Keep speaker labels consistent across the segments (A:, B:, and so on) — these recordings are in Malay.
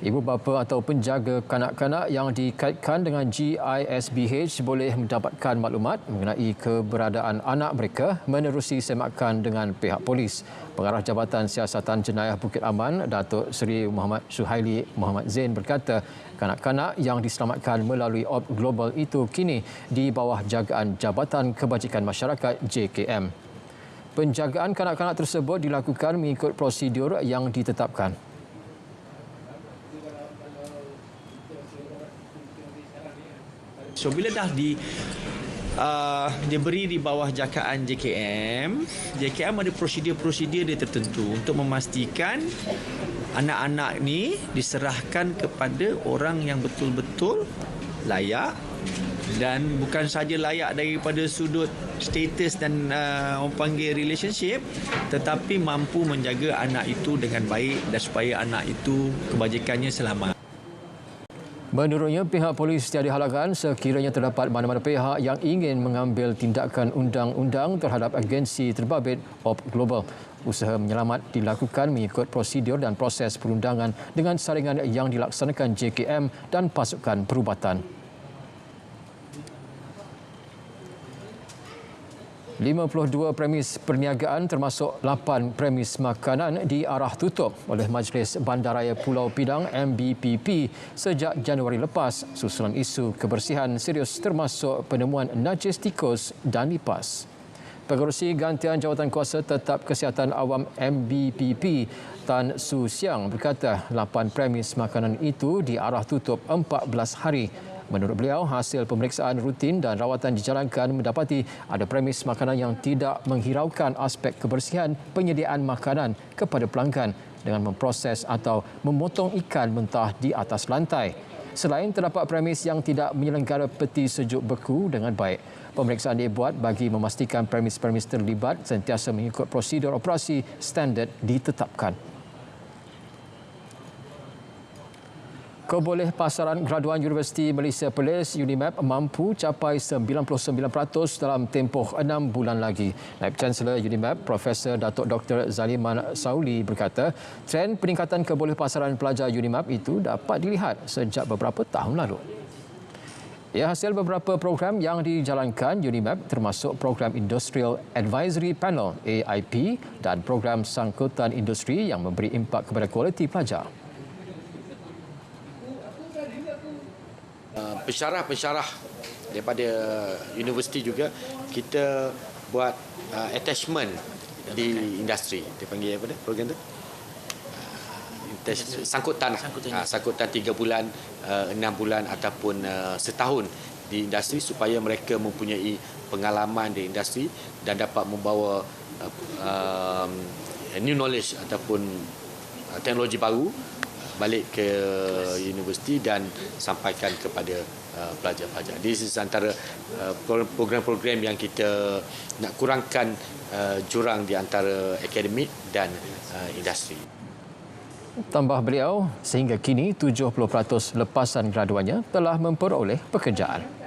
A: Ibu bapa atau penjaga kanak-kanak yang dikaitkan dengan GISBH boleh mendapatkan maklumat mengenai keberadaan anak mereka menerusi semakan dengan pihak polis. Pengarah Jabatan Siasatan Jenayah Bukit Aman, Datuk Seri Muhammad Suhaili Muhammad Zain berkata, kanak-kanak yang diselamatkan melalui OP Global itu kini di bawah jagaan Jabatan Kebajikan Masyarakat JKM. Penjagaan kanak-kanak tersebut dilakukan mengikut prosedur yang ditetapkan.
B: So bila dah diberi di bawah jagaan JKM ada prosedur-prosedur dia tertentu untuk memastikan anak-anak ni diserahkan kepada orang yang betul-betul layak, dan bukan saja layak daripada sudut status dan orang panggil relationship, tetapi mampu menjaga anak itu dengan baik dan supaya anak itu kebajikannya selamat.
A: Menurutnya, pihak polis tiada halangan sekiranya terdapat mana-mana pihak yang ingin mengambil tindakan undang-undang terhadap agensi terbabit OP Global. Usaha menyelamat dilakukan mengikut prosedur dan proses perundangan dengan saringan yang dilaksanakan JKM dan pasukan perubatan. 52 premis perniagaan termasuk 8 premis makanan diarah tutup oleh Majlis Bandaraya Pulau Pinang MBPP sejak Januari lepas susulan isu kebersihan serius termasuk penemuan najis tikus dan lipas. Pengerusi Gantian Jawatan Kuasa Tetap Kesihatan Awam MBPP Tan Su Siang berkata 8 premis makanan itu diarah tutup 14 hari. Menurut beliau, hasil pemeriksaan rutin dan rawatan dijalankan mendapati ada premis makanan yang tidak menghiraukan aspek kebersihan penyediaan makanan kepada pelanggan dengan memproses atau memotong ikan mentah di atas lantai. Selain terdapat premis yang tidak menyelenggara peti sejuk beku dengan baik, pemeriksaan dibuat bagi memastikan premis-premis terlibat sentiasa mengikut prosedur operasi standard ditetapkan. Keboleh pasaran graduan Universiti Malaysia Perlis UNIMAP mampu capai 99% dalam tempoh 6 bulan lagi. Naib Chancellor UNIMAP Profesor Datuk Dr. Zaliman Sauli berkata, trend peningkatan keboleh pasaran pelajar UNIMAP itu dapat dilihat sejak beberapa tahun lalu. Ia hasil beberapa program yang dijalankan UNIMAP termasuk program Industrial Advisory Panel AIP dan program sangkutan industri yang memberi impak kepada kualiti pelajar.
C: Pensyarah-pensyarah daripada universiti juga kita buat attachment di industri. Dia panggil apa dia program tu? Sangkutan 3 bulan, 6 bulan ataupun setahun di industri supaya mereka mempunyai pengalaman di industri dan dapat membawa new knowledge ataupun teknologi baru balik ke universiti dan sampaikan kepada pelajar-pelajar. This is antara program-program yang kita nak kurangkan jurang di antara akademik dan industri.
A: Tambah beliau, sehingga kini 70% lepasan graduannya telah memperoleh pekerjaan.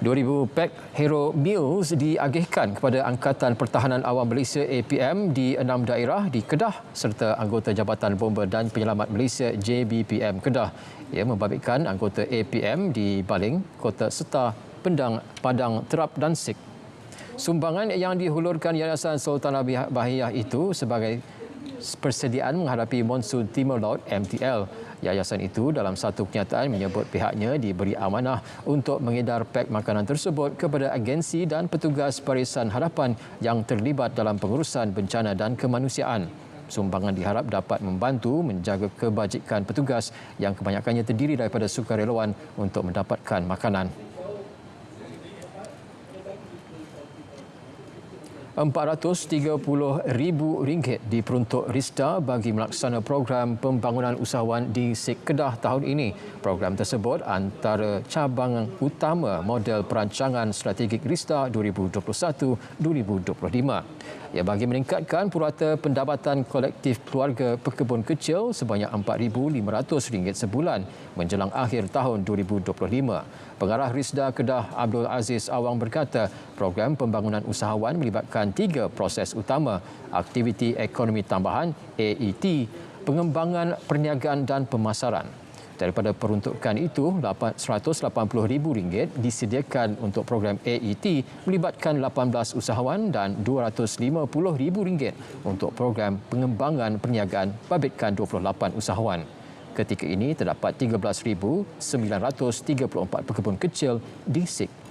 A: 2,000 pek Hero Meals diagihkan kepada Angkatan Pertahanan Awam Malaysia APM di 6 daerah di Kedah serta anggota Jabatan Bomba dan Penyelamat Malaysia JBPM Kedah. Ia membabitkan anggota APM di Baling, Kota Seta, Pendang, Padang, Terap dan Sik. Sumbangan yang dihulurkan Yayasan Sultanah Bahiyah itu sebagai persediaan menghadapi monsun Timur Laut MTL. Yayasan itu dalam satu kenyataan menyebut pihaknya diberi amanah untuk mengedar pek makanan tersebut kepada agensi dan petugas Barisan Hadapan yang terlibat dalam pengurusan bencana dan kemanusiaan. Sumbangan diharap dapat membantu menjaga kebajikan petugas yang kebanyakannya terdiri daripada sukarelawan untuk mendapatkan makanan. RM430,000 diperuntuk Risda bagi melaksana program pembangunan usahawan di Sik Kedah tahun ini. Program tersebut antara cabang utama model perancangan strategik Risda 2021-2025. Ia bagi meningkatkan purata pendapatan kolektif keluarga pekebun kecil sebanyak RM4,500 sebulan menjelang akhir tahun 2025. Pengarah Risda Kedah Abdul Aziz Awang berkata, program pembangunan usahawan melibatkan merupakan 3 proses utama: aktiviti ekonomi tambahan AET, pengembangan perniagaan dan pemasaran. Daripada peruntukan itu, RM880,000 disediakan untuk program AET melibatkan 18 usahawan dan RM250,000 untuk program pengembangan perniagaan babitkan 28 usahawan. Ketika ini terdapat 13,934 pekebun kecil di SIG